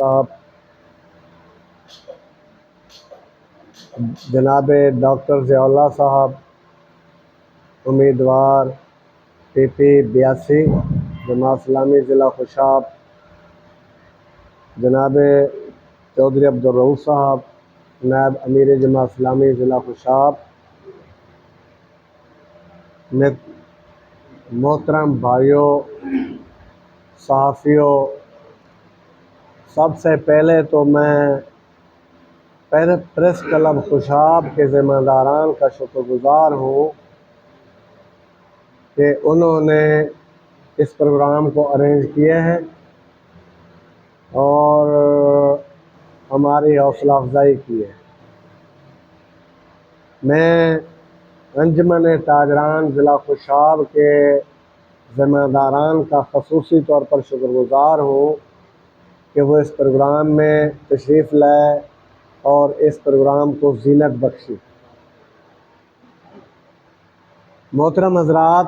صاحب، جناب ڈاکٹر ضیاء اللہ صاحب، امیدوار پی پی 82 جماعت اسلامی ضلع خوشاب، جناب چودھری عبدالرؤف صاحب، نائب امیر جماعت اسلامی ضلع خوشاب، محترم بھائیوں، صحافیوں، سب سے پہلے تو میں پریس کلب خوشاب کے ذمہ داران کا شکر گزار ہوں کہ انہوں نے اس پروگرام کو ارینج کیے ہیں اور ہماری حوصلہ افزائی کی ہے۔ میں انجمن تاجران ضلع خوشاب کے ذمہ داران کا خصوصی طور پر شکر گزار ہوں کہ وہ اس پروگرام میں تشریف لائے اور اس پروگرام کو زینت بخشی۔ محترم حضرات،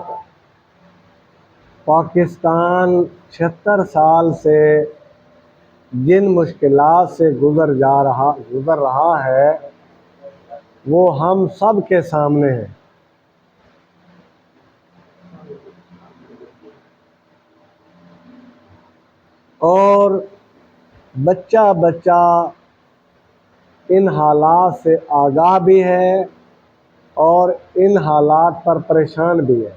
پاکستان 76 سال سے جن مشکلات سے گزر رہا ہے وہ ہم سب کے سامنے ہے۔ اور بچہ بچہ ان حالات سے آگاہ بھی ہے اور ان حالات پر پریشان بھی ہے۔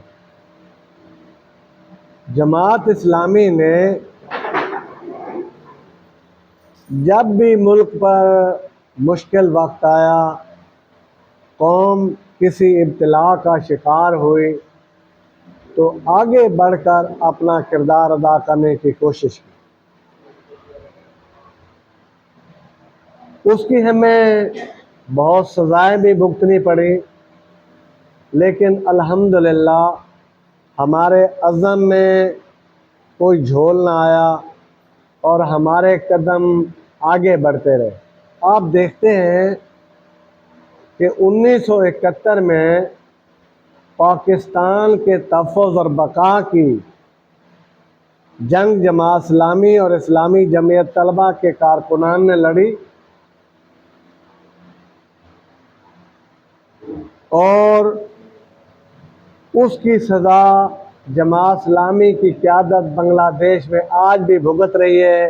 جماعت اسلامی نے جب بھی ملک پر مشکل وقت آیا، قوم کسی ابتلا کا شکار ہوئی تو آگے بڑھ کر اپنا کردار ادا کرنے کی کوشش کی۔ اس کی ہمیں بہت سزائیں بھی بھگتنی پڑی، لیکن الحمدللہ ہمارے عزم میں کوئی جھول نہ آیا اور ہمارے قدم آگے بڑھتے رہے۔ آپ دیکھتے ہیں کہ 1971 میں پاکستان کے تحفظ اور بقا کی جنگ جماعت اسلامی اور اسلامی جمعیت طلبہ کے کارکنان نے لڑی اور اس کی سزا جماعت اسلامی کی قیادت بنگلہ دیش میں آج بھی بھگت رہی ہے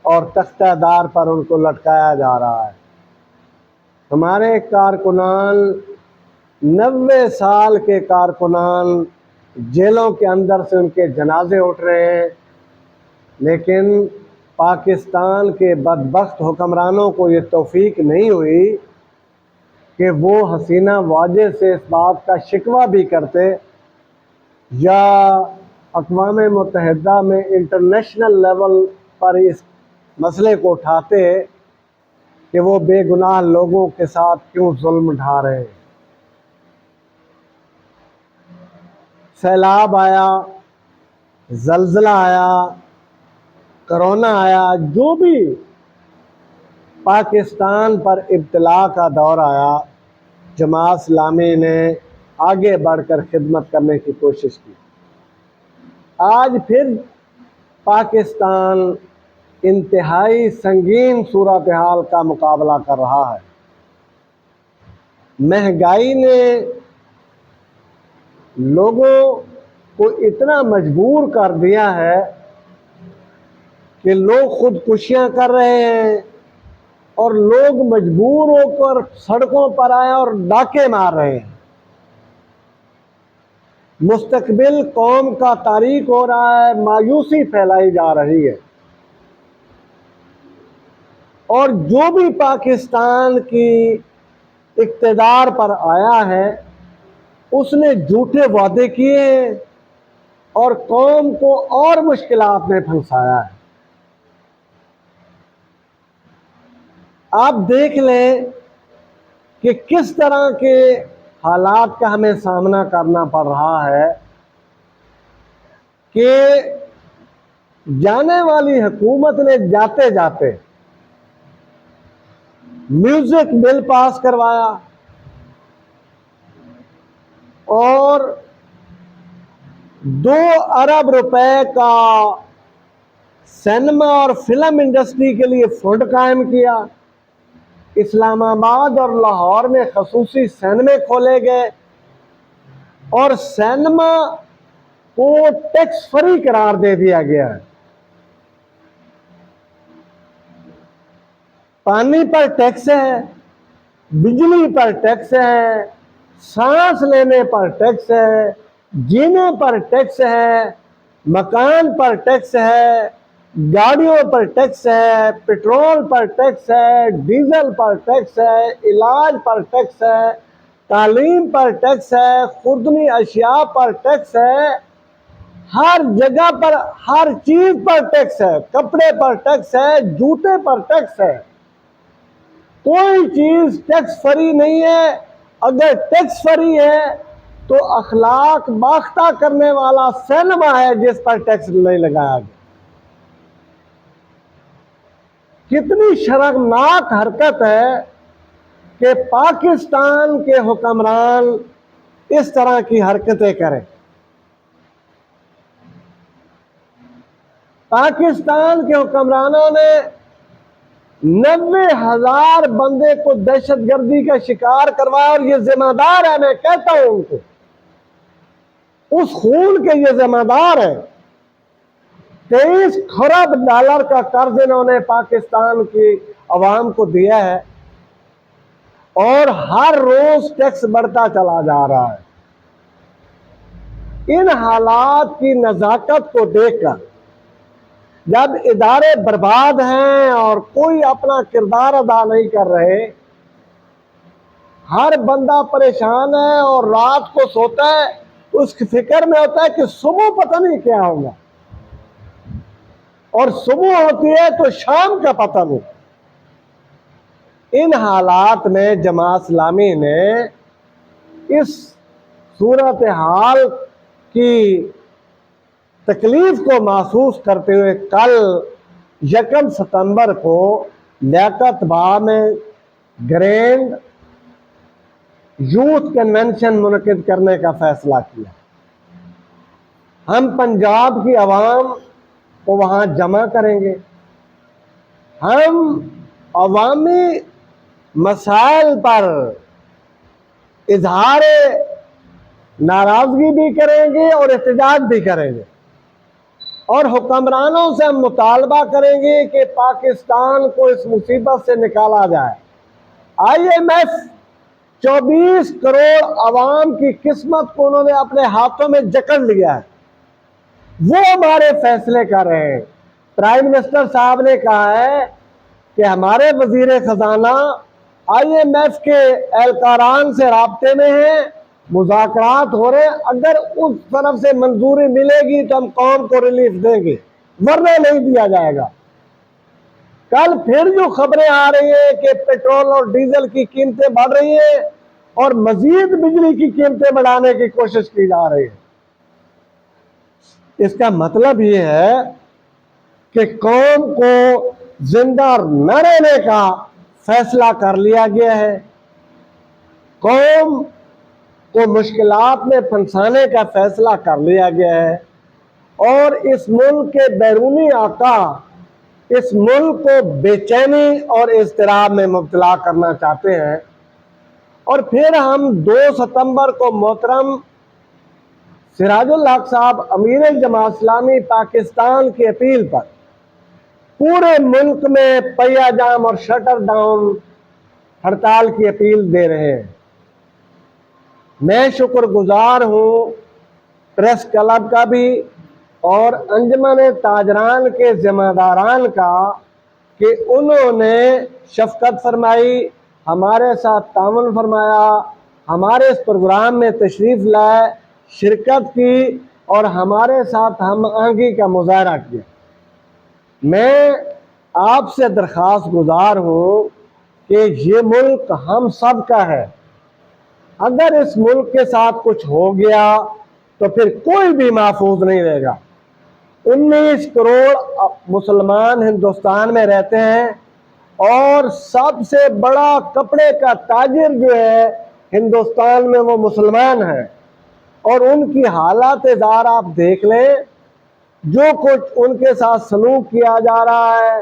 اور تختہ دار پر ان کو لٹکایا جا رہا ہے۔ ہمارے کارکنان 90 سال کے کارکنان جیلوں کے اندر سے ان کے جنازے اٹھ رہے ہیں، لیکن پاکستان کے بدبخت حکمرانوں کو یہ توفیق نہیں ہوئی کہ وہ حسینہ واجد سے اس بات کا شکوہ بھی کرتے یا اقوام متحدہ میں انٹرنیشنل لیول پر اس مسئلے کو اٹھاتے کہ وہ بے گناہ لوگوں کے ساتھ کیوں ظلم ڈھا رہے ہیں۔ سیلاب آیا، زلزلہ آیا، کرونا آیا، جو بھی پاکستان پر ابتلا کا دور آیا، جماعت اسلامی نے آگے بڑھ کر خدمت کرنے کی کوشش کی۔ آج پھر پاکستان انتہائی سنگین صورتحال کا مقابلہ کر رہا ہے۔ مہنگائی نے لوگوں کو اتنا مجبور کر دیا ہے کہ لوگ خودکشیاں کر رہے ہیں اور لوگ مجبور ہو کر سڑکوں پر آئے اور ڈاکے مار رہے ہیں۔ مستقبل قوم کا تاریک ہو رہا ہے، مایوسی پھیلائی جا رہی ہے، اور جو بھی پاکستان کی اقتدار پر آیا ہے اس نے جھوٹے وعدے کیے ہیں اور قوم کو اور مشکلات میں پھنسایا ہے۔ آپ دیکھ لیں کہ کس طرح کے حالات کا ہمیں سامنا کرنا پڑ رہا ہے کہ جانے والی حکومت نے جاتے جاتے میوزک بل پاس کروایا اور 2 ارب روپے کا سینما اور فلم انڈسٹری کے لیے فنڈ قائم کیا، اسلام آباد اور لاہور میں خصوصی سینمے کھولے گئے اور سینما کو ٹیکس فری قرار دے دیا گیا ہے۔ پانی پر ٹیکس ہے، بجلی پر ٹیکس ہے، سانس لینے پر ٹیکس ہے، جینے پر ٹیکس ہے، مکان پر ٹیکس ہے، گاڑیوں پر ٹیکس ہے، پیٹرول پر ٹیکس ہے، ڈیزل پر ٹیکس ہے، علاج پر ٹیکس ہے، تعلیم پر ٹیکس ہے، خوردنی اشیاء پر ٹیکس ہے، ہر جگہ پر ہر چیز پر ٹیکس ہے، کپڑے پر ٹیکس ہے، جوتے پر ٹیکس ہے، کوئی چیز ٹیکس فری نہیں ہے۔ اگر ٹیکس فری ہے تو اخلاق باختہ کرنے والا سینما ہے جس پر ٹیکس نہیں لگایا گیا۔ کتنی شرمناک حرکت ہے کہ پاکستان کے حکمران اس طرح کی حرکتیں کریں۔ پاکستان کے حکمرانوں نے 90,000 بندے کو دہشت گردی کا شکار کروایا اور یہ ذمہ دار ہے، میں کہتا ہوں ان کو، اس خون کے یہ ذمہ دار ہے۔ 23 کھرب ڈالر کا قرض انہوں نے پاکستان کی عوام کو دیا ہے اور ہر روز ٹیکس بڑھتا چلا جا رہا ہے۔ ان حالات کی نزاکت کو دیکھ کر جب ادارے برباد ہیں اور کوئی اپنا کردار ادا نہیں کر رہے، ہر بندہ پریشان ہے اور رات کو سوتا ہے اس کی فکر میں ہوتا ہے کہ صبح پتہ نہیں کیا ہوگا، اور صبح ہوتی ہے تو شام کا پتہ نہیں۔ ان حالات میں جماعت اسلامی نے اس صورتحال کی تکلیف کو محسوس کرتے ہوئے کل 1 ستمبر کو لیاقت باغ میں گرینڈ یوتھ کنونشن منعقد کرنے کا فیصلہ کیا۔ ہم پنجاب کی عوام کو وہاں جمع کریں گے، ہم عوامی مسائل پر اظہار ناراضگی بھی کریں گے اور احتجاج بھی کریں گے، اور حکمرانوں سے ہم مطالبہ کریں گے کہ پاکستان کو اس مصیبت سے نکالا جائے۔ IMF 24 کروڑ عوام کی قسمت کو انہوں نے اپنے ہاتھوں میں جکڑ لیا ہے، وہ ہمارے فیصلے کر رہے ہیں۔ پرائم منسٹر صاحب نے کہا ہے کہ ہمارے وزیر خزانہ IMF کے اہلکاران سے رابطے میں ہیں، مذاکرات ہو رہے ہیں، اگر اس طرف سے منظوری ملے گی تو ہم قوم کو ریلیف دیں گے، ورنہ نہیں دیا جائے گا۔ کل پھر جو خبریں آ رہی ہیں کہ پیٹرول اور ڈیزل کی قیمتیں بڑھ رہی ہیں اور مزید بجلی کی قیمتیں بڑھانے کی کوشش کی جا رہی ہے، اس کا مطلب یہ ہے کہ قوم کو زندہ نہ رہنے کا فیصلہ کر لیا گیا ہے، قوم کو مشکلات میں پھنسانے کا فیصلہ کر لیا گیا ہے، اور اس ملک کے بیرونی آقا اس ملک کو بے چینی اور اضطراب میں مبتلا کرنا چاہتے ہیں۔ اور پھر ہم 2 ستمبر کو محترم سراج الحق صاحب امیر جماعت اسلامی پاکستان کی اپیل پر پورے ملک میں پہیہ جام اور شٹر ڈاؤن ہڑتال کی اپیل دے رہے ہیں۔ میں شکر گزار ہوں پریس کلب کا بھی اور انجمن تاجران کے ذمہ داران کا کہ انہوں نے شفقت فرمائی، ہمارے ساتھ تعاون فرمایا، ہمارے اس پروگرام میں تشریف لائے، شرکت کی اور ہمارے ساتھ ہم آہنگی کا مظاہرہ کیا۔ میں آپ سے درخواست گزار ہوں کہ یہ ملک ہم سب کا ہے، اگر اس ملک کے ساتھ کچھ ہو گیا تو پھر کوئی بھی محفوظ نہیں رہے گا۔ 19 کروڑ مسلمان ہندوستان میں رہتے ہیں اور سب سے بڑا کپڑے کا تاجر جو ہے ہندوستان میں وہ مسلمان ہیں، اور ان کی حالات زار آپ دیکھ لیں جو کچھ ان کے ساتھ سلوک کیا جا رہا ہے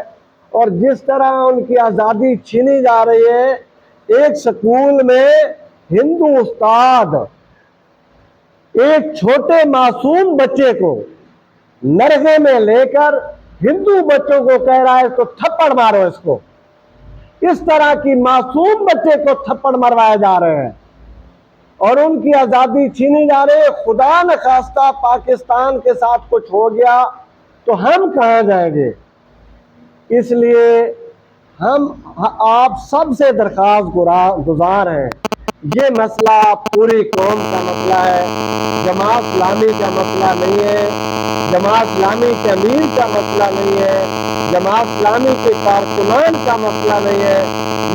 اور جس طرح ان کی آزادی چھینی جا رہی ہے. ایک سکول میں ہندو استاد ایک چھوٹے معصوم بچے کو نرغے میں لے کر ہندو بچوں کو کہہ رہا ہے اس کو تھپڑ مارو اس کو. اس طرح کی معصوم بچے کو تھپڑ مروائے جا رہے ہیں اور ان کی آزادی چھینی جا رہی ہے. خدا نخواستہ پاکستان کے ساتھ کچھ ہو گیا تو ہم کہاں جائیں گے؟ اس لیے ہم آپ سب سے درخواست گزار ہیں. یہ مسئلہ پوری قوم کا مسئلہ ہے، جماعت اسلامی کا مسئلہ نہیں ہے، جماعت اسلامی کے امیر کا مسئلہ نہیں ہے، جماعت اسلامی کے کارکنان کا مسئلہ نہیں ہے.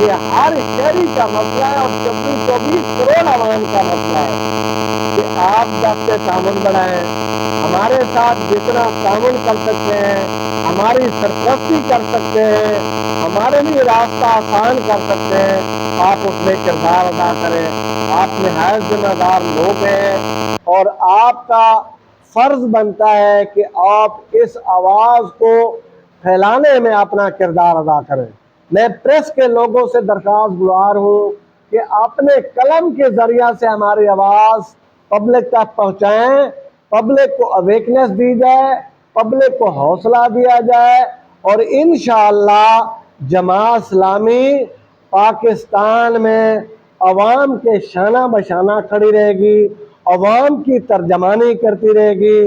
یہ ہر شہری کا مسئلہ ہے اور 24 کروڑ عوام کا مسئلہ ہے کہ آپ دست تعاون بڑھائیں، ہمارے ساتھ جتنا تعاون کر سکتے ہیں، ہماری سرپرستی کر سکتے ہیں، ہمارے لیے راستہ آسان کر سکتے ہیں، آپ اس میں کردار ادا کریں. آپ نہایت ذمہ دار لوگ ہیں اور آپ کا فرض بنتا ہے کہ آپ اس آواز کو پھیلانے میں اپنا کردار ادا کریں. میں پریس کے لوگوں سے درخواست گزار ہوں کہ اپنے قلم کے ذریعہ سے ہماری آواز پبلک تک پہنچائیں، پبلک کو اویکنیس دی جائے، پبلک کو حوصلہ دیا جائے اور انشاءاللہ جماعت اسلامی پاکستان میں عوام کے شانہ بشانہ کھڑی رہے گی، عوام کی ترجمانی کرتی رہے گی،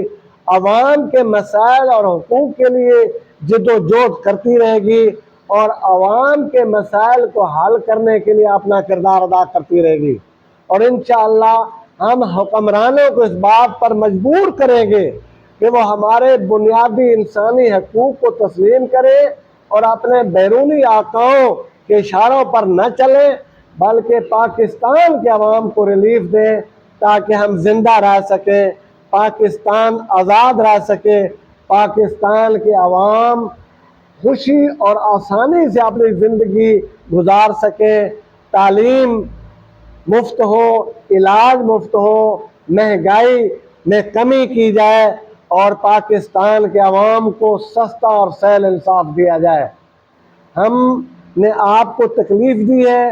عوام کے مسائل اور حقوق کے لیے جد و جہد کرتی رہے گی اور عوام کے مسائل کو حل کرنے کے لیے اپنا کردار ادا کرتی رہے گی. اور انشاءاللہ ہم حکمرانوں کو اس بات پر مجبور کریں گے کہ وہ ہمارے بنیادی انسانی حقوق کو تسلیم کریں اور اپنے بیرونی آقاؤں کے اشاروں پر نہ چلیں بلکہ پاکستان کے عوام کو ریلیف دیں تاکہ ہم زندہ رہ سکیں، پاکستان آزاد رہ سکے، پاکستان کے عوام خوشی اور آسانی سے اپنی زندگی گزار سکیں، تعلیم مفت ہو، علاج مفت ہو، مہنگائی میں کمی کی جائے اور پاکستان کے عوام کو سستا اور سہل انصاف دیا جائے. ہم نے آپ کو تکلیف دی ہے،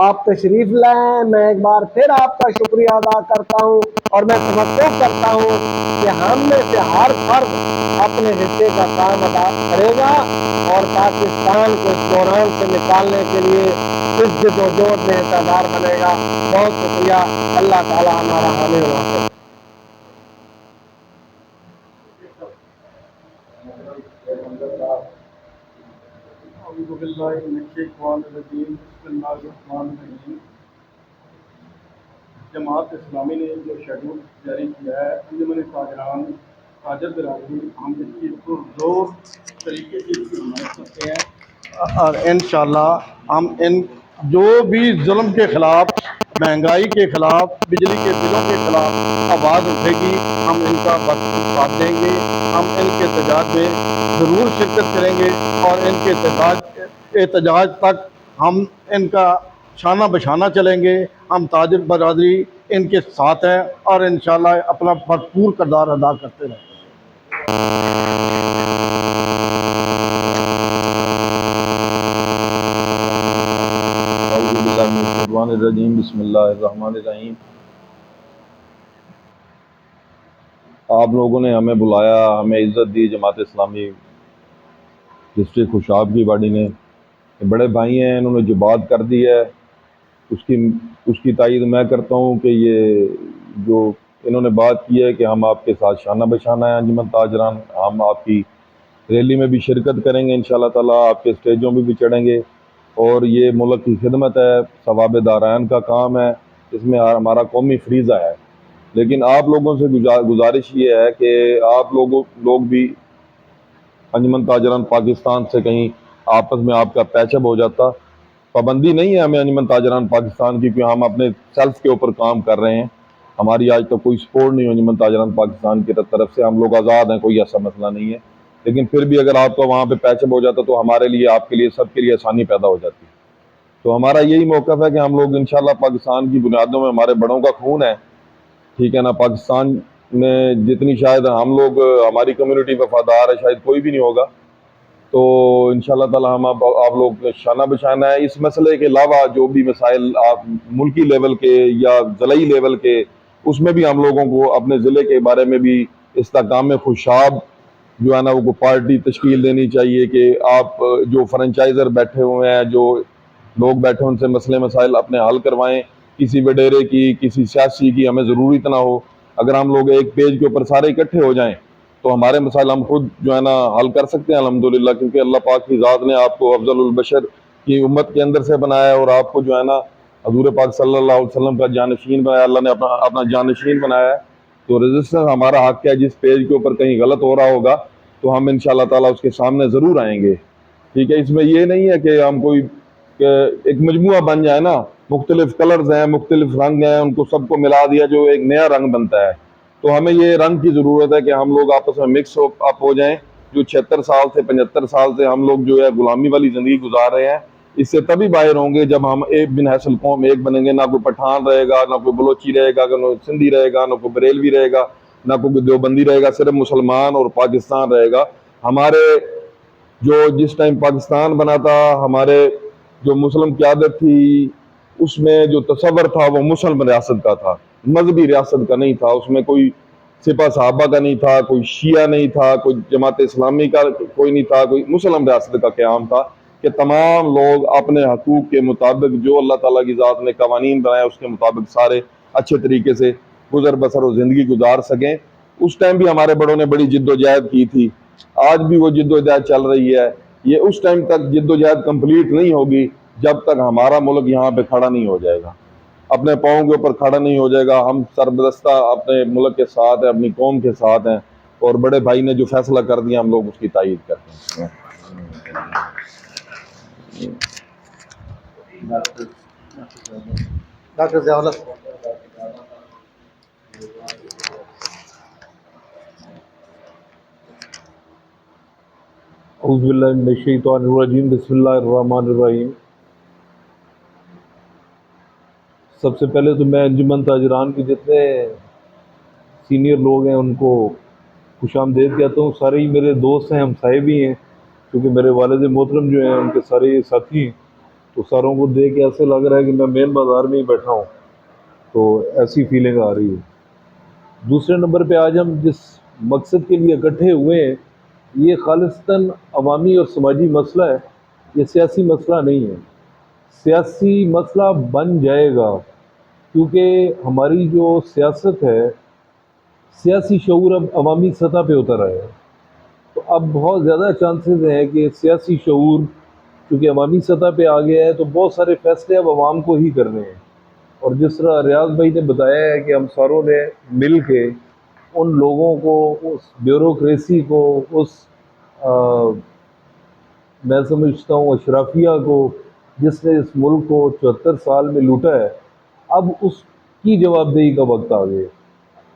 آپ تشریف لائیں. میں ایک بار پھر آپ کا شکریہ ادا کرتا ہوں اور میں توقع کرتا ہوں کہ ہم میں سے ہر فرد اپنے حصے کا کام ادا کرے گا اور پاکستان کو اس بحران سے نکالنے کے لیے اس جد و جہد میں حصہ دار بنے گا. بہت شکریہ. اللہ تعالیٰ ہمارا حامی و ناصر. اعوذ باللہ من الشیطان الرجیم. بسم اللہ الرحمن الرحیم. جماعت اسلامی نے جو شیڈول جاری کیا ہے، انجمن تاجران تاجر برادری، ہم اس کی پرزور طریقے سے اس کی حمایت کرتے ہیں اور انشاءاللہ ہم ان جو بھی ظلم کے خلاف، مہنگائی کے خلاف، بجلی کے بلوں کے خلاف آواز اٹھے گی، ہم ان کا بخصوص ساتھ دیں گے. ہم ان کے احتجاج میں ضرور شرکت کریں گے اور ان کے احتجاج تک ہم ان کا شانہ بشانہ چلیں گے. ہم تاجر برادری ان کے ساتھ ہیں اور انشاءاللہ اپنا بھرپور کردار ادا کرتے رہیں. اعوذ باللہ من الشیطان الرجیم. بسم اللہ الرحمن الرحیم. آپ لوگوں نے ہمیں بلایا، ہمیں عزت دی، جماعت اسلامی ڈسٹرکٹ خوشاب کی باڈی نے. بڑے بھائی ہیں، انہوں نے جو بات کر دی ہے اس کی تائید میں کرتا ہوں کہ یہ جو انہوں نے بات کی ہے کہ ہم آپ کے ساتھ شانہ بشانہ ہیں انجمن تاجران. ہم آپ کی ریلی میں بھی شرکت کریں گے انشاءاللہ تعالیٰ، آپ کے اسٹیجوں میں بھی چڑھیں گے اور یہ ملک کی خدمت ہے، ثواب دارین کا کام ہے، اس میں ہمارا قومی فریضہ ہے. لیکن آپ لوگوں سے گزارش یہ ہے کہ آپ لوگ بھی انجمن تاجران پاکستان سے کہیں آپس میں آپ کا پیچ اپ ہو جاتا. پابندی نہیں ہے ہمیں انجمن تاجران پاکستان کی، کیونکہ ہم اپنے سیلف کے اوپر کام کر رہے ہیں. ہماری آج تک کوئی سپورٹ نہیں ہے انجمن تاجران پاکستان کی طرف سے. ہم لوگ آزاد ہیں، کوئی ایسا مسئلہ نہیں ہے. لیکن پھر بھی اگر آپ کو وہاں پہ پیچ اپ ہو جاتا تو ہمارے لیے، آپ کے لیے، سب کے لیے آسانی پیدا ہو جاتی. تو ہمارا یہی موقف ہے کہ ہم لوگ انشاءاللہ پاکستان کی بنیادوں میں، ہمارے بڑوں کا خون ہے، ٹھیک ہے نا. پاکستان میں جتنی شاید ہم لوگ ہماری کمیونٹی وفادار ہے شاید کوئی بھی نہیں ہوگا. تو انشاءاللہ تعالی ہم آپ لوگ نے شانہ بشانہ ہے. اس مسئلے کے علاوہ جو بھی مسائل آپ ملکی لیول کے یا ضلعی لیول کے، اس میں بھی ہم لوگوں کو اپنے ضلع کے بارے میں بھی استحکام خوشاب جو ہے نا وہ پارٹی تشکیل دینی چاہیے کہ آپ جو فرنچائزر بیٹھے ہوئے ہیں، جو لوگ بیٹھے ان سے مسئلے مسائل اپنے حل کروائیں. کسی وڈیرے کی، کسی سیاسی کی ہمیں ضرورت نہ ہو. اگر ہم لوگ ایک پیج کے اوپر سارے اکٹھے ہو جائیں تو ہمارے مسائل ہم خود جو ہے نا حل کر سکتے ہیں الحمدللہ، کیونکہ اللہ پاک کی ذات نے آپ کو افضل البشر کی امت کے اندر سے بنایا ہے، اور آپ کو جو ہے نا حضور پاک صلی اللہ علیہ وسلم کا جانشین بنایا. اللہ نے اپنا جانشین بنایا ہے. تو رجسٹر ہمارا حق ہے. جس پیج کے اوپر کہیں غلط ہو رہا ہوگا تو ہم انشاءاللہ تعالیٰ اس کے سامنے ضرور آئیں گے. ٹھیک ہے، اس میں یہ نہیں ہے کہ ہم کوئی کہ ایک مجموعہ بن جائے نا، مختلف کلرز ہیں، مختلف رنگ ہیں، ان کو سب کو ملا دیا جو ایک نیا رنگ بنتا ہے. تو ہمیں یہ رنگ کی ضرورت ہے کہ ہم لوگ آپس میں مکس اپ ہو جائیں. جو 76 سال سے 75 سال سے ہم لوگ جو ہے غلامی والی زندگی گزار رہے ہیں، اس سے تبھی باہر ہوں گے جب ہم ایک بن حیث القوم ایک بنیں گے. نہ کوئی پٹھان رہے گا، نہ کوئی بلوچی رہے گا، نہ سندھی رہے گا، نہ کوئی بریلوی رہے گا، نہ کوئی دیوبندی رہے گا. صرف مسلمان اور پاکستان رہے گا. ہمارے جو جس ٹائم پاکستان بنا تھا، ہمارے جو مسلم قیادت تھی، اس میں جو تصور تھا وہ مسلم ریاست کا تھا، مذہبی ریاست کا نہیں تھا. اس میں کوئی سپہ صحابہ کا نہیں تھا، کوئی شیعہ نہیں تھا، کوئی جماعت اسلامی کا کوئی نہیں تھا، کوئی مسلم ریاست کا قیام تھا کہ تمام لوگ اپنے حقوق کے مطابق جو اللہ تعالیٰ کی ذات نے قوانین بنائے اس کے مطابق سارے اچھے طریقے سے گزر بسر و زندگی گزار سکیں. اس ٹائم بھی ہمارے بڑوں نے بڑی جد و جہد کی تھی. آج بھی وہ جد و جہد چل رہی ہے. یہ اس ٹائم تک جد و جہد کمپلیٹ نہیں ہوگی جب تک ہمارا ملک یہاں پہ کھڑا نہیں ہو جائے گا، اپنے پاؤں کے اوپر کھڑا نہیں ہو جائے گا. ہم سربدستہ اپنے ملک کے ساتھ ہیں، اپنی قوم کے ساتھ ہیں، اور بڑے بھائی نے جو فیصلہ کر دیا ہم لوگ اس کی تائید کرتے ہیں. ڈاکٹر ضیاء اللہ. اعوذ باللہ من الشیطان الرجیم، بسم اللہ الرحمن الرحیم. سب سے پہلے تو میں انجمن تاجران کے جتنے سینئر لوگ ہیں ان کو خوش آمدید کہتا ہوں. سارے ہی میرے دوست ہیں، ہمسائے بھی ہیں، کیونکہ میرے والد محترم جو ہیں ان کے سارے ساتھی ہیں. تو ساروں کو دیکھ کے ایسے لگ رہا ہے کہ میں مین بازار میں ہی بیٹھا ہوں، تو ایسی فیلنگ آ رہی ہے. دوسرے نمبر پہ آج ہم جس مقصد کے لیے اکٹھے ہوئے ہیں، یہ خالصتاً عوامی اور سماجی مسئلہ ہے. یہ سیاسی مسئلہ نہیں ہے. سیاسی مسئلہ بن جائے گا کیونکہ ہماری جو سیاست ہے، سیاسی شعور اب عوامی سطح پہ اتر آیا ہے. تو اب بہت زیادہ چانسز ہیں کہ سیاسی شعور چونکہ عوامی سطح پہ آ گیا ہے تو بہت سارے فیصلے اب عوام کو ہی کرنے ہیں. اور جس طرح ریاض بھائی نے بتایا ہے کہ ہم ساروں نے مل کے ان لوگوں کو، اس بیوروکریسی کو، اس میں سمجھتا ہوں اشرافیہ کو جس نے اس ملک کو 74 سال میں لوٹا ہے، اب اس کی جواب دہی کا وقت آ گیا.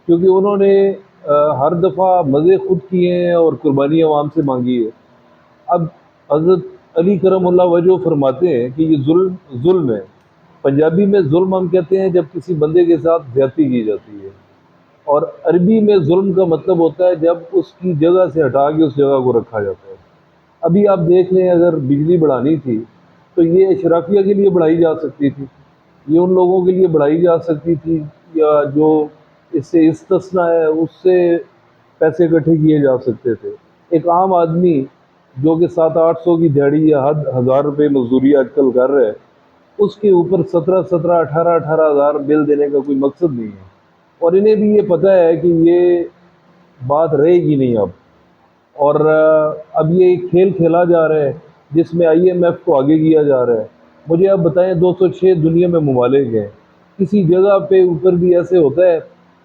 کیونکہ انہوں نے ہر دفعہ مزے خود کیے ہیں اور قربانی عوام سے مانگی ہے. اب حضرت علی کرم اللہ وجہ فرماتے ہیں کہ یہ ظلم ہے. پنجابی میں ظلم ہم کہتے ہیں جب کسی بندے کے ساتھ زیادتی کی جاتی ہے، اور عربی میں ظلم کا مطلب ہوتا ہے جب اس کی جگہ سے ہٹا کے اس جگہ کو رکھا جاتا ہے. ابھی آپ دیکھ لیں، اگر بجلی بڑھانی تھی تو یہ اشرافیہ کے لیے بڑھائی جا سکتی تھی، یہ ان لوگوں کے لیے بڑھائی جا سکتی تھی، یا جو اس سے استثنا ہے اس سے پیسے اکٹھے کیے جا سکتے تھے. ایک عام آدمی جو کہ 700-800 کی دیہڑی یا 1000 روپے مزدوری آج کل کر رہا ہے، اس کے اوپر 17,18 ہزار بل دینے کا کوئی مقصد نہیں ہے. اور انہیں بھی یہ پتہ ہے کہ یہ بات رہے گی نہیں اب. اور اب یہ ایک کھیل کھیلا جا رہا ہے جس میں IMF کو آگے کیا جا رہا ہے. مجھے اب بتائیں، 206 دنیا میں ممالک ہیں، کسی جگہ پہ اوپر بھی ایسے ہوتا ہے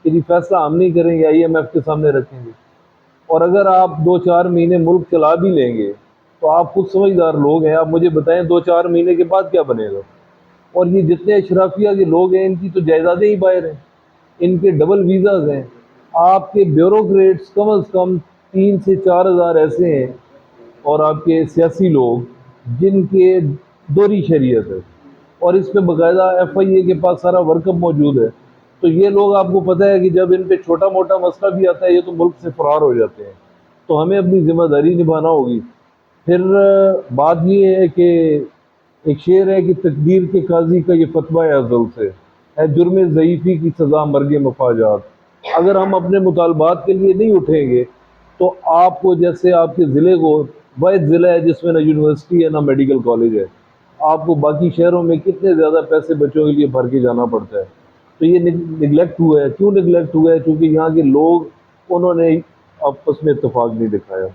کہ جی فیصلہ ہم نہیں کریں گے، IMF کے سامنے رکھیں گے. اور اگر آپ 2-4 مہینے ملک چلا بھی لیں گے تو آپ خود سمجھدار لوگ ہیں، آپ مجھے بتائیں 2-4 مہینے کے بعد کیا بنے گا. اور یہ جتنے اشرافیہ کے لوگ ہیں ان کی تو جائیدادیں ہی باہر ہیں، ان کے ڈبل ویزاز ہیں. آپ کے بیوروکریٹس کم از کم 3 سے 4 ہزار ایسے ہیں، اور آپ کے سیاسی لوگ جن کے دوہری شریعت ہے. اور اس پہ باقاعدہ FIA کے پاس سارا ورک اپ موجود ہے. تو یہ لوگ آپ کو پتہ ہے کہ جب ان پہ چھوٹا موٹا مسئلہ بھی آتا ہے یہ تو ملک سے فرار ہو جاتے ہیں. تو ہمیں اپنی ذمہ داری نبھانا ہوگی. پھر بات یہ ہے کہ ایک شعر ہے کہ تقدیر کے قاضی کا یہ فتویٰ ہے ازل سے، ہے جرم ضعیفی کی سزا مرگ مفاجات. اگر ہم اپنے مطالبات کے لیے نہیں اٹھیں گے تو آپ کو، جیسے آپ کے ضلع کو، واحد ضلع ہے جس میں نہ یونیورسٹی ہے نہ میڈیکل کالج ہے، آپ کو باقی شہروں میں کتنے زیادہ پیسے بچوں کے لیے بھر کے جانا پڑتا ہے. تو یہ نگلیکٹ ہوا ہے. کیوں نگلیکٹ ہوا ہے؟ کیونکہ یہاں کے لوگ، انہوں نے آپس میں اتفاق نہیں دکھایا.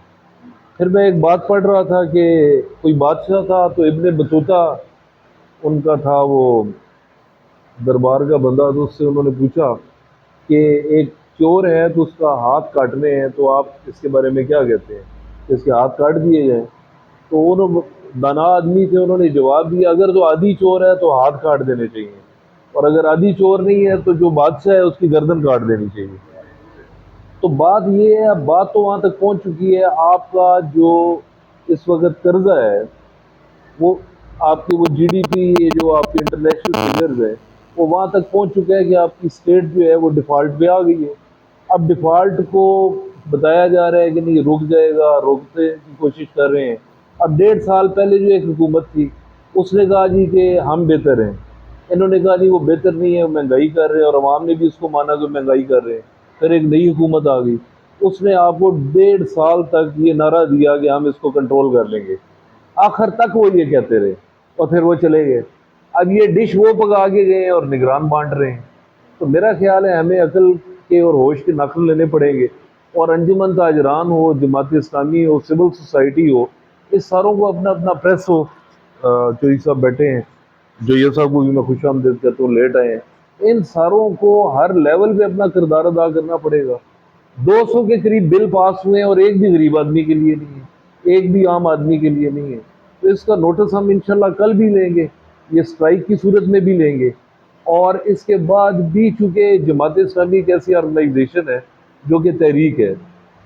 پھر میں ایک بات پڑھ رہا تھا کہ کوئی بادشاہ تھا تو ابن بطوطہ ان کا تھا، وہ دربار کا بندہ، تو اس سے انہوں نے پوچھا کہ ایک چور ہے تو اس کا ہاتھ کاٹنے ہیں، تو آپ اس کے بارے میں کیا کہتے ہیں کہ اس کے ہاتھ کاٹ دیے جائیں؟ تو انہوں دانا آدمی تھے، انہوں نے جواب دیا اگر تو آدھی چور ہے تو ہاتھ کاٹ دینے چاہیے، اور اگر آدھی چور نہیں ہے تو جو بادشاہ ہے اس کی گردن کاٹ دینی چاہیے. تو بات یہ ہے، اب بات تو وہاں تک پہنچ چکی ہے. آپ کا جو اس وقت قرضہ ہے، وہ آپ کی وہ جی ڈی پی، یہ جو آپ کے انٹرنیشنل فگرز ہے، وہ وہاں تک پہنچ چکا ہے کہ آپ کی اسٹیٹ جو ہے وہ ڈیفالٹ پہ آ گئی ہے. اب ڈیفالٹ کو بتایا جا رہا ہے کہ نہیں رک جائے گا، روکنے کی کوشش کر رہے ہیں. اب 1.5 سال پہلے جو ایک حکومت تھی اس نے کہا جی کہ ہم بہتر ہیں، انہوں نے کہا نہیں وہ بہتر نہیں ہے، مہنگائی کر رہے ہیں، اور عوام نے بھی اس کو مانا کہ مہنگائی کر رہے ہیں. پھر ایک نئی حکومت آ گئی، اس نے آپ کو 1.5 سال تک یہ نعرہ دیا کہ ہم اس کو کنٹرول کر لیں گے. آخر تک وہ یہ کہتے رہے اور پھر وہ چلے گئے. اب یہ ڈش وہ پکا کے گئے اور نگران بانٹ رہے ہیں. تو میرا خیال ہے ہمیں عقل کے اور ہوش کے ناخن لینے پڑیں گے، اور انجمن تاجران ہو، جماعت اسلامی ہو، سول سوسائٹی ہو، اس ساروں کو اپنا اپنا پریس ہو. چوہی صاحب بیٹھے ہیں، جویہ صاحب کو بھی میں خوش آمدید کہتا ہوں، لیٹ آئے ہیں. ان ساروں کو ہر لیول پہ اپنا کردار ادا کرنا پڑے گا. 200 کے قریب بل پاس ہوئے ہیں اور ایک بھی غریب آدمی کے لیے نہیں ہے، ایک بھی عام آدمی کے لیے نہیں ہے. تو اس کا نوٹس ہم انشاءاللہ کل بھی لیں گے، یہ اسٹرائک کی صورت میں بھی لیں گے. اور اس کے بعد بھی چونکہ جماعت اسلامی ایک ایسی آرگنائزیشن ہے جو کہ تحریک ہے،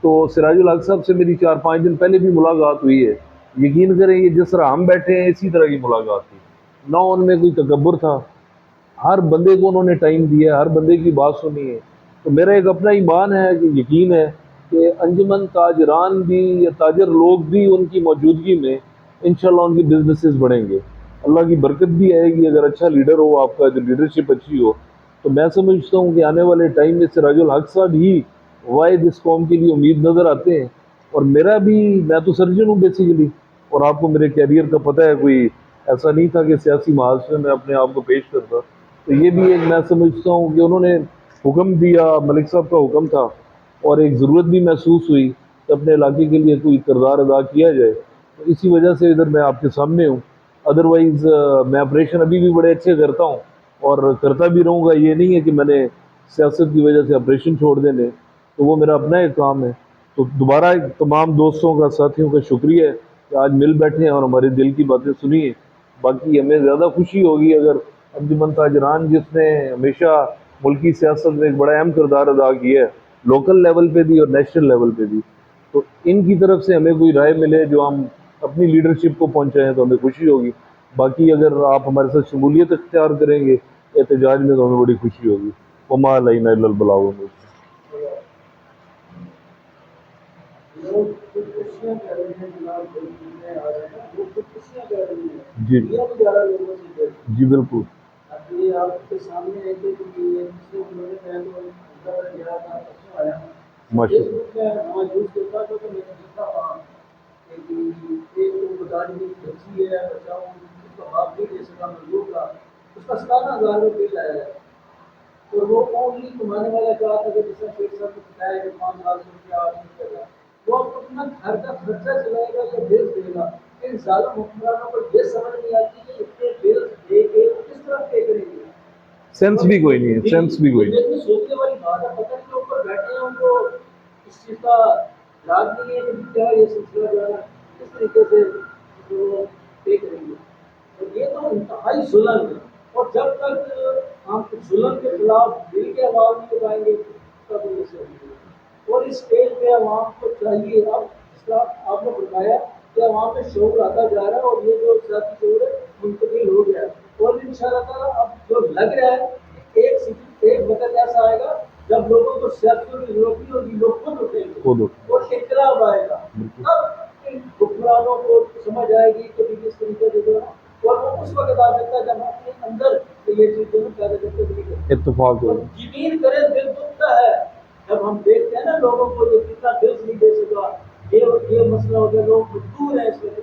تو سراج الحق صاحب سے میری 4-5 دن پہلے بھی ملاقات ہوئی ہے. یقین کریں یہ جس طرح ہم بیٹھے ہیں اسی طرح کی ملاقات تھی، نہ ان میں کوئی تکبر تھا. ہر بندے کو انہوں نے ٹائم دیا ہے، ہر بندے کی بات سنی ہے. تو میرا ایک اپنا ایمان ہے کہ یقین ہے کہ انجمن تاجران بھی یا تاجر لوگ بھی ان کی موجودگی میں انشاءاللہ ان کی بزنسز بڑھیں گے. اللہ کی برکت بھی آئے گی اگر اچھا لیڈر ہو، آپ کا جو لیڈرشپ اچھی ہو. تو میں سمجھتا ہوں کہ آنے والے ٹائم میں سراج الحق صاحب ہی واحد اس قوم کے لیے امید نظر آتے ہیں. اور میرا بھی، میں تو سرجن ہوں بیسیکلی، اور آپ کو میرے کیریئر کا پتہ ہے، کوئی ایسا نہیں تھا کہ سیاسی محاذ سے میں اپنے آپ کو پیش کرتا. تو یہ بھی ایک میں سمجھتا ہوں کہ انہوں نے حکم دیا، ملک صاحب کا حکم تھا، اور ایک ضرورت بھی محسوس ہوئی کہ اپنے علاقے کے لیے کوئی کردار ادا کیا جائے. تو اسی وجہ سے ادھر میں آپ کے سامنے ہوں. ادروائز میں آپریشن ابھی بھی بڑے اچھے کرتا ہوں اور کرتا بھی رہوں گا. یہ نہیں ہے کہ میں نے سیاست کی وجہ سے آپریشن چھوڑ دینے، تو وہ میرا اپنا ایک کام ہے. تو دوبارہ تمام دوستوں کا، ساتھیوں کا شکریہ ہے کہ آج مل بیٹھے ہیں اور ہمارے دل کی باتیں سنی ہیں. باقی ہمیں زیادہ خوشی ہوگی اگر انجمن تاجران، جس نے ہمیشہ ملکی سیاست میں ایک بڑا اہم کردار ادا کیا ہے، لوکل لیول پہ بھی اور نیشنل لیول پہ بھی، تو ان کی طرف سے ہمیں کوئی رائے ملے جو ہم اپنی لیڈرشپ کو پہنچائیں تو ہمیں خوشی ہوگی. باقی اگر آپ ہمارے ساتھ شمولیت اختیار کریں گے احتجاج میں تو ہمیں بڑی خوشی ہوگی. وما علینا الا البلاغ المبین. لوگ خودکشیاں کر رہے ہیں جناب، میں آ رہے ہیں وہ خودکشیاں کر رہی ہیں، جی یہ بھی 11 لوگوں سے کر رہی جی بالکل. اب یہ آپ کے سامنے ہے کہ یہ دوسرے انہوں نے میں تو اندر گیا تھا، پرسوں آیا ہوں ماشاء فیس اللہ. بک میں وہاں یوز کرتا تھا تو میں نے دیکھا وہاں کہ ایک تو بتا رہی کہ بچی ہے، بچاؤ اس کا باپ نہیں دے سکا مزدور کا، اس کا 17,000 روپئے بل آیا ہے. اور وہ اونلی کمانے والا کہا تھا کہ جس طرح شیخ صاحب نے بتایا کہ 5,000 روپیہ آدمی دے گا، وہ اپنا گھر کا خرچہ چلائے گا یا بیچ دے گا. ان ظالم حکمرانوں کو یہ سمجھ نہیں آتی کہ اتنے بل دے کے وہ کس طرح پے کریں گے. سینس بھی کوئی نہیں ہے، سینس بھی کوئی نہیں. دیکھنے سوچنے والی بات ہے. پتہ نہیں جو اوپر بیٹھے ہیں ان کو اس چیز کا یاد نہیں ہے کہ کیا یہ سلسلہ جو ہے کس طریقے سے وہ پے کریں گے. اور یہ تو انتہائی ظلم ہے. اور جب تک ہم ظلم کے خلاف دل کے آواز نہیں اٹھائیں گے تب یہ سے نہیں. اور اس اسٹیج پہ عوام کو چاہیے، اب اس کا آپ نے بتایا کہ عوام میں شعور آتا جا رہا ہے اور یہ جو سیاسی شعور ہے منتقل ہو گیا ہے. اور ان شاء اللہ تعالیٰ اب جو لگ رہا ہے کہ ایک 1/11 خود اٹھیں. اور انقلاب آئے گا. تب ان حکمرانوں کو سمجھ آئے گی کہ کس طریقے سے جو ہے، اور وہ اس وقت آ سکتا ہے جب ہم اپنے اندر سے یہ چیز جو ہے پیدا کرتے ہیں. اتفاق اور ہو. یقین کریں دل دکھتا ہے جب ہم دیکھتے ہیں نا لوگوں کو یہ کتنا دل نہیں دے سکا، یہ مسئلہ ہو گیا، لوگ مجبور ہیں اس وقت.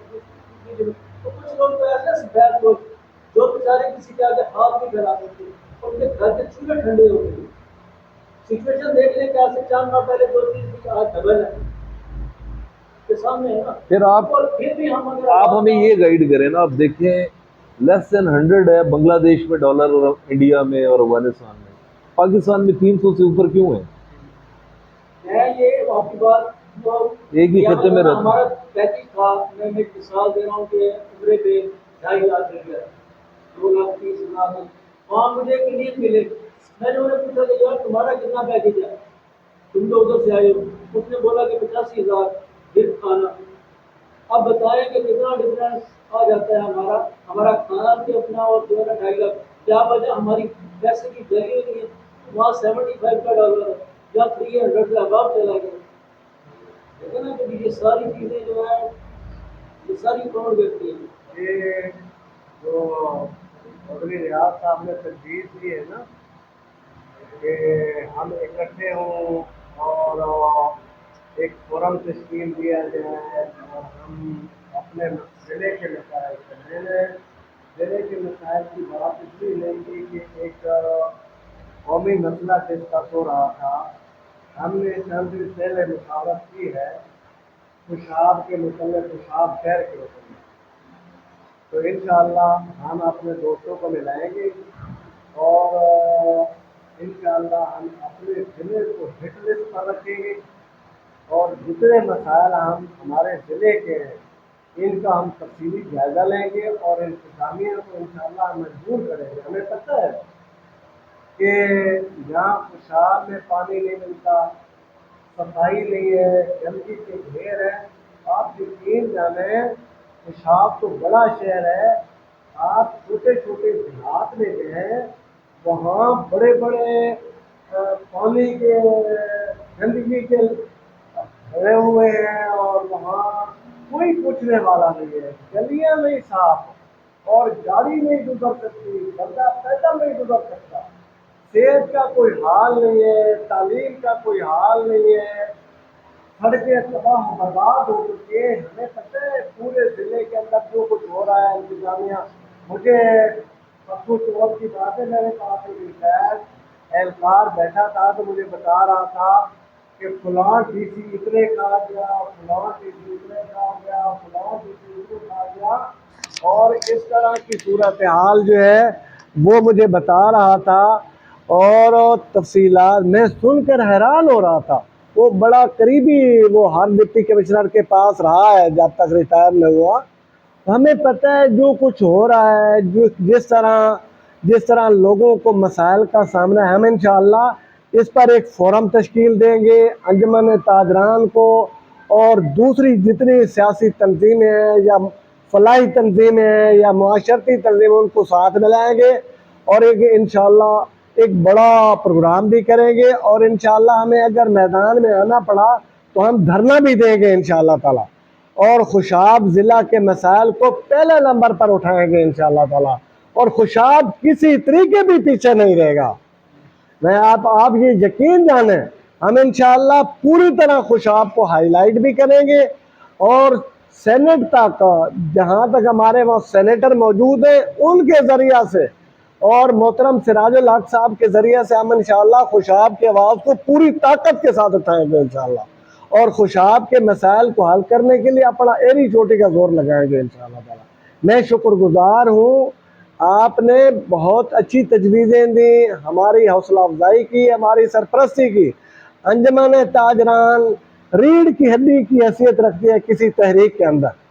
تو کچھ لوگ تو ایسے سفید لوگ جو بیچارے کسی کے آگے ہاتھ نہیں پھیلا سکتے، ان کے گھر کے چولہے ٹھنڈے ہو گئے. سچویشن دیکھ لیں کیا سے 4 ماہ پہلے 2 چیز کی آج ڈبل ہے کے سامنے ہے نا. پھر آپ اور پھر بھی ہم اگر ہمیں یہ گائیڈ کریں نا. آپ دیکھیں لیس دین 100 ہے بنگلہ دیش میں ڈالر، اور انڈیا میں اور افغانستان میں. پاکستان میں 300 سے اوپر کیوں ہے؟ میں یہ آپ کی بات جو ایک ہی خطے میں رہتا ہمارا پیکج تھا. میں ایک مثال دے رہا ہوں کہ عمرے پہ 2.5 لاکھ روپیہ 2,30,000 وہاں مجھے ایک نیت ملے. میں نے انہیں پوچھا کہ یار تمہارا کتنا پیکج ہے، تم تو ادھر سے آئے ہو. اس نے بولا کہ 85,000 گر کھانا. اب بتائیں کہ کتنا ڈفرینس آ جاتا ہے ہمارا کھانا بھی اپنا اور جو ہے نا 2.5 لاکھ. کیا وجہ ہماری پیسے کی ویلیو نہیں ہے. وہاں 75 کا ڈالر ہے یا 300 سے اباب چلا گیا. لیکن نا کہ یہ ساری چیزیں جو ہے یہ ساری کون کرتی ہیں. یہ جو چودھری ریاض صاحب نے تجویز دی ہے نا کہ ہم اکٹھے ہوں اور ایک فورم تشکیل دیا جائے اور ہم اپنے ضلع کے مسائل ضلع کے مسائل کی بات اس لیے نہیں کی کہ ایک قومی مسئلہ ڈسکس ہو رہا تھا. ہم نے چند دن پہلے مشاورت کی ہے پیشاب کے متعلق، پیشاب شہر کے متعلق. تو انشاءاللہ ہم اپنے دوستوں کو ملائیں گے اور انشاءاللہ ہم اپنے ضلع کو ہٹ لسٹ پر رکھیں گے اور جتنے مسائل ہمارے ضلع کے ہیں ان کا ہم تفصیلی جائزہ لیں گے اور انتظامیہ کو انشاءاللہ مجبور کریں گے. ہمیں پتہ ہے کہ یہاں پیشاب میں پانی نہیں ملتا، صفائی نہیں ہے، گندگی کے ڈھیر ہے. آپ یقین جانیں پیشاب تو بڑا شہر ہے. آپ چھوٹے چھوٹے دیہات میں گئے وہاں بڑے بڑے پانی کے گندگی کے بھرے ہوئے ہیں اور وہاں کوئی پوچھنے والا نہیں ہے. گلیاں نہیں صاف اور گاڑی نہیں گزر سکتی، بندہ پیدل نہیں گزر سکتا. صحت کا کوئی حال نہیں ہے، تعلیم کا کوئی حال نہیں ہے، سڑکیں تباہ و برباد ہو چکی ہیں. ہمیں پتہ ہے پورے ضلع کے اندر جو کچھ ہو رہا ہے انتظامیہ. مجھے پرسوں چوتھ کی بات ہے، میرے پاس ایک اہلکار بیٹھا تھا تو مجھے بتا رہا تھا کہ فلاں ڈی سی اتنے کھا گیا، فلاں ڈی سی اتنے کھا گیا، فلاں ڈی سی اتنے کھا گیا. اور اس طرح کی صورتحال جو ہے وہ مجھے بتا رہا تھا اور تفصیلات میں سن کر حیران ہو رہا تھا. وہ بڑا قریبی وہ ہر ڈپٹی کمشنر کے پاس رہا ہے جب تک ریٹائر نہیں ہوا. ہمیں پتہ ہے جو کچھ ہو رہا ہے، جس طرح لوگوں کو مسائل کا سامنا ہے. ہم انشاءاللہ اس پر ایک فورم تشکیل دیں گے انجمن تاجران کو اور دوسری جتنی سیاسی تنظیمیں ہیں یا فلاحی تنظیمیں ہیں یا معاشرتی تنظیمیں ان کو ساتھ ملائیں گے اور ایک انشاءاللہ ایک بڑا پروگرام بھی کریں گے. اور انشاءاللہ ہمیں اگر میدان میں آنا پڑا تو ہم دھرنا بھی دیں گے انشاءاللہ تعالی اور خوشاب ضلع کے مسائل کو پہلے نمبر پر اٹھائیں گے انشاءاللہ تعالی. اور خوشاب کسی طریقے بھی پیچھے نہیں رہے گا. میں آپ یہ یقین جانیں ہم انشاءاللہ پوری طرح خوشاب کو ہائی لائٹ بھی کریں گے اور سینٹ تک جہاں تک ہمارے وہاں سینیٹر موجود ہیں ان کے ذریعہ سے اور محترم سراج الحق صاحب کے ذریعے سے ہم انشاءاللہ خوشاب کی آواز کو پوری طاقت کے ساتھ اٹھائیں گے انشاءاللہ اور خوشاب کے مسائل کو حل کرنے کے لیے اپنا ایری چوٹی کا زور لگائیں گے انشاءاللہ تعالی. میں شکر گزار ہوں، آپ نے بہت اچھی تجویزیں دی، ہماری حوصلہ افزائی کی، ہماری سرپرستی کی. انجمن تاجران ریڑھ کی ہڈی کی حیثیت رکھتی ہے کسی تحریک کے اندر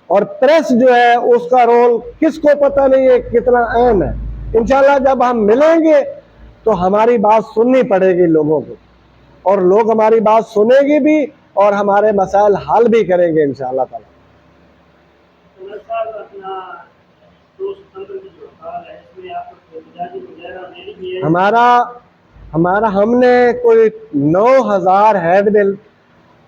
اور پریس جو ہے اس کا رول کس کو پتہ نہیں ہے کتنا اہم ہے. انشاءاللہ جب ہم ملیں گے تو ہماری بات سننی پڑے گی لوگوں کو اور لوگ ہماری بات سنیں گے بھی اور ہمارے مسائل حل بھی کریں گے انشاءاللہ تعالی. ہم نے کوئی 9,000 ہینڈ بل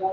4